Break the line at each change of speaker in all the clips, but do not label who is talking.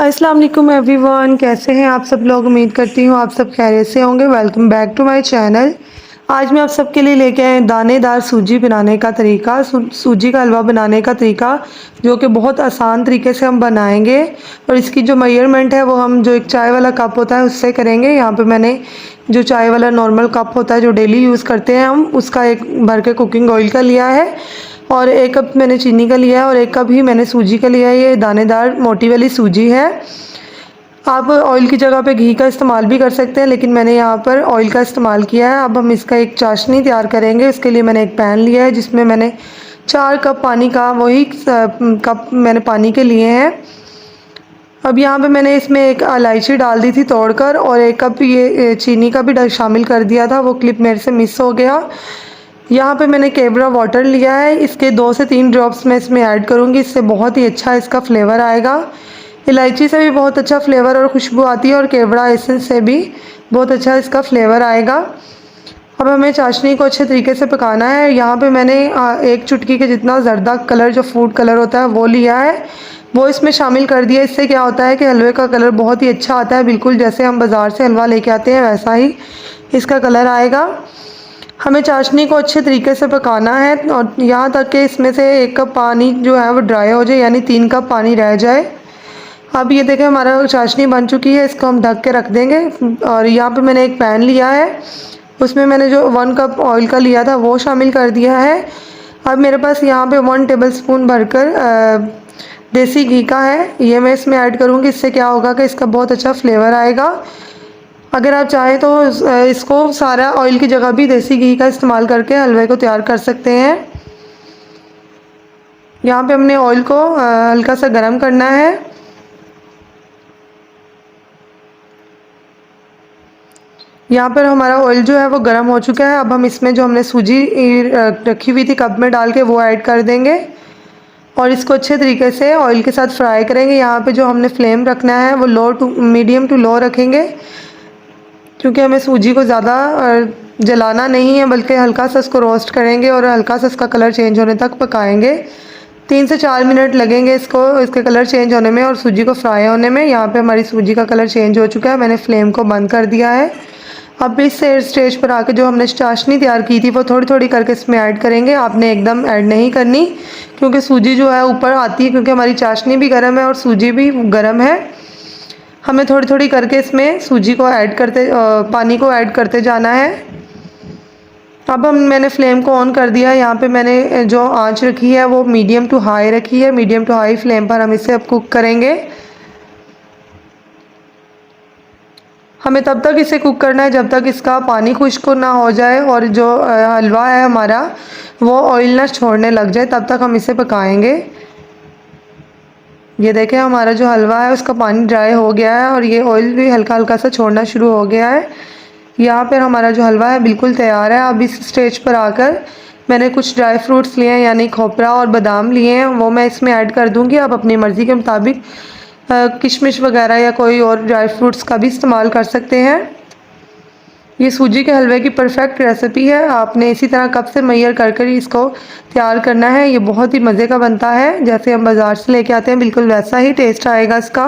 अस्सलाम वालेकुम एवरीवन, कैसे हैं आप सब लोग। उम्मीद करती हूँ आप सब खैरियत से होंगे। Welcome back to my channel. आज मैं आप सबके लिए लेके आए दानेदार सूजी बनाने का तरीका, सूजी का हलवा बनाने का तरीका, जो कि बहुत आसान तरीके से हम बनाएंगे। और इसकी जो मेजरमेंट है वो हम जो एक चाय वाला कप होता है उससे करेंगे। यहाँ पे मैंने जो चाय वाला नॉर्मल कप होता है जो डेली यूज़ करते हैं हम, उसका एक भर के कुकिंग ऑयल का लिया है, और एक कप मैंने चीनी का लिया है, और एक कप ही मैंने सूजी का लिया है। ये दानेदार मोटी वाली सूजी है। आप ऑयल की जगह पे घी का इस्तेमाल भी कर सकते हैं, लेकिन मैंने यहाँ पर ऑयल का इस्तेमाल किया है। अब हम इसका एक चाशनी तैयार करेंगे। उसके लिए मैंने एक पैन लिया है जिसमें मैंने 4 कप पानी का वही कप मैंने पानी के लिए हैं। अब यहाँ पे मैंने इसमें एक इलायची डाल दी थी तोड़कर, और एक कप ये चीनी का भी शामिल कर दिया था, वो क्लिप मेरे से मिस हो गया। यहाँ पे मैंने केवड़ा वाटर लिया है, इसके 2 से 3 ड्रॉप्स मैं इसमें ऐड करूँगी। इससे बहुत ही अच्छा इसका फ्लेवर आएगा। इलायची से भी बहुत अच्छा फ्लेवर और खुशबू आती है, और केवड़ा एसेंस से भी बहुत अच्छा इसका फ्लेवर आएगा। अब हमें चाशनी को अच्छे तरीके से पकाना है। यहाँ पे मैंने 1 चुटकी के जितना जर्दा कलर, जो फूड कलर होता है, वो लिया है, वो इसमें शामिल कर दिया। इससे क्या होता है कि हलवे का कलर बहुत ही अच्छा आता है, बिल्कुल जैसे हम बाज़ार से हलवा लेके आते हैं वैसा ही इसका कलर आएगा। हमें चाशनी को अच्छे तरीके से पकाना है, और यहाँ तक कि इसमें से 1 कप पानी जो है वो ड्राई हो जाए, यानी 3 कप पानी रह जाए। अब ये देखें हमारा चाशनी बन चुकी है, इसको हम ढक के रख देंगे। और यहाँ पे मैंने एक पैन लिया है, उसमें मैंने जो 1 कप ऑयल का लिया था वो शामिल कर दिया है। अब मेरे पास यहाँ पे 1 टेबलस्पून भरकर देसी घी का है, ये मैं इसमें ऐड करूँगी। इससे क्या होगा कि इसका बहुत अच्छा फ्लेवर आएगा। अगर आप चाहें तो इसको सारा ऑयल की जगह भी देसी घी का इस्तेमाल करके हलवे को तैयार कर सकते हैं। यहाँ पे हमने ऑयल को हल्का सा गर्म करना है। यहाँ पर हमारा ऑयल जो है वो गर्म हो चुका है। अब हम इसमें जो हमने सूजी रखी हुई थी कप में डाल के वो ऐड कर देंगे, और इसको अच्छे तरीके से ऑयल के साथ फ्राई करेंगे। यहाँ पे जो हमने फ्लेम रखना है वो मीडियम टू लो रखेंगे, क्योंकि हमें सूजी को ज़्यादा जलाना नहीं है, बल्कि हल्का सा इसको रोस्ट करेंगे और हल्का सा इसका कलर चेंज होने तक पकाएंगे। 3 से 4 मिनट लगेंगे इसके कलर चेंज होने में और सूजी को फ्राई होने में। यहाँ पे हमारी सूजी का कलर चेंज हो चुका है, मैंने फ्लेम को बंद कर दिया है। अब इस स्टेज पर आके जो हमने चाशनी तैयार की थी वो थोड़ी थोड़ी करके इसमें ऐड करेंगे। आपने एकदम ऐड नहीं करनी, क्योंकि सूजी जो है ऊपर आती है, क्योंकि हमारी चाशनी भी गर्म है और सूजी भी गर्म है। हमें थोड़ी थोड़ी करके इसमें सूजी को ऐड करते पानी को ऐड करते जाना है। अब मैंने फ्लेम को ऑन कर दिया। यहाँ पे मैंने जो आंच रखी है वो मीडियम टू हाई रखी है। मीडियम टू हाई फ्लेम पर हम इसे अब कुक करेंगे। हमें तब तक इसे कुक करना है जब तक इसका पानी खुश्क ना हो जाए और जो हलवा है हमारा वो ऑयल ना छोड़ने लग जाए, तब तक हम इसे पकाएंगे। ये देखें हमारा जो हलवा है उसका पानी ड्राई हो गया है और ये ऑयल भी हल्का हल्का सा छोड़ना शुरू हो गया है। यहाँ पर हमारा जो हलवा है बिल्कुल तैयार है। अब इस स्टेज पर आकर मैंने कुछ ड्राई फ्रूट्स लिए हैं, यानी खोपरा और बादाम लिए हैं, वो मैं इसमें ऐड कर दूँगी। आप अपनी मर्ज़ी के मुताबिक किशमिश वगैरह या कोई और ड्राई फ्रूट्स का भी इस्तेमाल कर सकते हैं। ये सूजी के हलवे की परफेक्ट रेसिपी है। आपने इसी तरह कप से मैयर कर ही इसको तैयार करना है। ये बहुत ही मज़े का बनता है, जैसे हम बाज़ार से लेके आते हैं बिल्कुल वैसा ही टेस्ट आएगा इसका।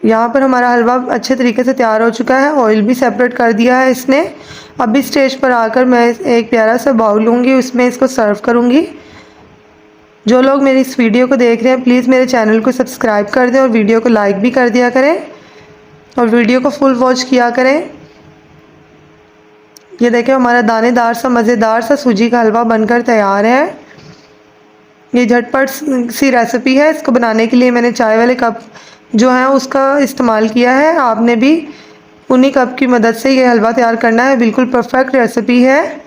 यहाँ पर हमारा हलवा अच्छे तरीके से तैयार हो चुका है, ऑयल भी सेपरेट कर दिया है इसने। अब इस स्टेज पर आकर मैं एक प्यारा सा बाउल लूँगी, उसमें इसको सर्व करूँगी। जो लोग मेरी इस वीडियो को देख रहे हैं प्लीज़ मेरे चैनल को सब्सक्राइब कर दें और वीडियो को लाइक भी कर दिया करें और वीडियो को फुल वॉच किया करें। ये देखें हमारा दानेदार सा मज़ेदार सा सूजी का हलवा बनकर तैयार है। ये झटपट सी रेसिपी है। इसको बनाने के लिए मैंने चाय वाले कप जो है उसका इस्तेमाल किया है। आपने भी उन्हीं कप की मदद से ये हलवा तैयार करना है। बिल्कुल परफेक्ट रेसिपी है।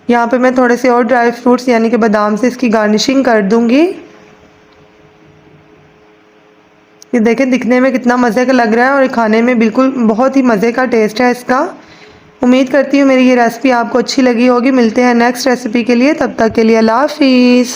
यहाँ पे मैं थोड़े से और ड्राई फ्रूट्स यानी कि बादाम से इसकी गार्निशिंग कर दूँगी। ये देखें दिखने में कितना मज़े का लग रहा है और खाने में बिल्कुल बहुत ही मज़े का टेस्ट है इसका। उम्मीद करती हूँ मेरी ये रेसिपी आपको अच्छी लगी होगी। मिलते हैं नेक्स्ट रेसिपी के लिए, तब तक के लिए अल्लाह हाफिज़।